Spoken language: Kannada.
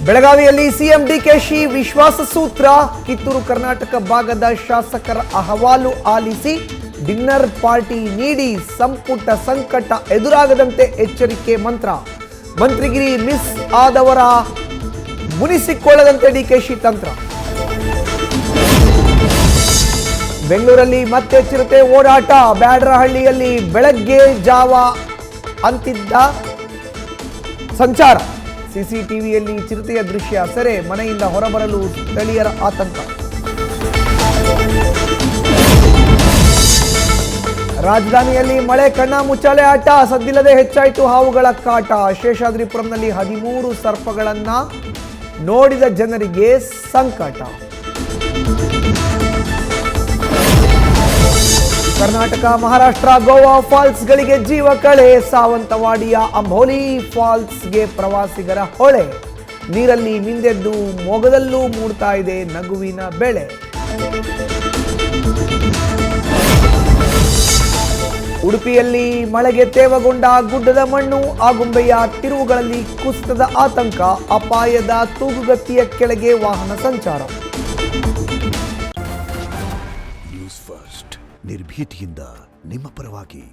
ಬೆಳಗಾವಿಯಲ್ಲಿ ಸಿಎಂ ಡಿಕೆಶಿ ವಿಶ್ವಾಸ ಸೂತ್ರ. ಕಿತ್ತೂರು ಕರ್ನಾಟಕ ಭಾಗದ ಶಾಸಕರ ಅಹವಾಲು ಆಲಿಸಿ ಡಿನ್ನರ್ ಪಾರ್ಟಿ ನೀಡಿ ಸಂಪುಟ ಸಂಕಟ ಎದುರಾಗದಂತೆ ಎಚ್ಚರಿಕೆ ಮಂತ್ರ. ಮಂತ್ರಿಗಿರಿ ಮಿಸ್ ಆದವರ ಮುನಿಸಿಕೊಳ್ಳದಂತೆ ಡಿಕೆಶಿ ತಂತ್ರ. ಬೆಂಗಳೂರಲ್ಲಿ ಮತ್ತೆ ಚಿರತೆ ಓಡಾಟ. ಬ್ಯಾಡರಹಳ್ಳಿಯಲ್ಲಿ ಬೆಳಗ್ಗೆ ಜಾವ ಅಂತಿದ್ದ ಸಂಚಾರ. ಸಿಸಿಟಿವಿಯಲ್ಲಿ ಚಿರತೆಯ ದೃಶ್ಯ ಸೆರೆ. ಮನೆಯಿಂದ ಹೊರಬರಲು ಸ್ಥಳೀಯರ ಆತಂಕ. ರಾಜಧಾನಿಯಲ್ಲಿ ಮಳೆ ಕಣ್ಣ ಮುಚ್ಚಾಲೆ ಆಟ. ಸದ್ದಿಲ್ಲದೆ ಹೆಚ್ಚಾಯಿತು ಹಾವುಗಳ ಕಾಟ. ಶೇಷಾದ್ರಿಪುರಂನಲ್ಲಿ 13 ಸರ್ಪಗಳನ್ನ ನೋಡಿದ ಜನರಿಗೆ ಸಂಕಟ. ಕರ್ನಾಟಕ, ಮಹಾರಾಷ್ಟ್ರ, ಗೋವಾ ಫಾಲ್ಸ್ಗಳಿಗೆ ಜೀವ ಕಳೆ. ಸಾವಂತವಾಡಿಯ ಅಂಬೋಲಿ ಫಾಲ್ಸ್ಗೆ ಪ್ರವಾಸಿಗರ ಹೊಳೆ. ನೀರಲ್ಲಿ ಮಿಂದೆದ್ದು ಮೊಗದಲ್ಲೂ ಮೂಡ್ತಾ ಇದೆ ನಗುವಿನ ಬೆಳೆ. ಉಡುಪಿಯಲ್ಲಿ ಮಳೆಗೆ ತೇವಗೊಂಡ ಗುಡ್ಡದ ಮಣ್ಣು. ಆಗುಂಬೆಯ ತಿರುವುಗಳಲ್ಲಿ ಕುಸಿತದ ಆತಂಕ. ಅಪಾಯದ ತೂಗುಗತಿಯ ಕೆಳಗೆ ವಾಹನ ಸಂಚಾರ. ನ್ಯೂಸ್ ಫಸ್ಟ್, ನಿರ್ಭೀತಿಯಿಂದ ನಿಮ್ಮ ಪರವಾಗಿ.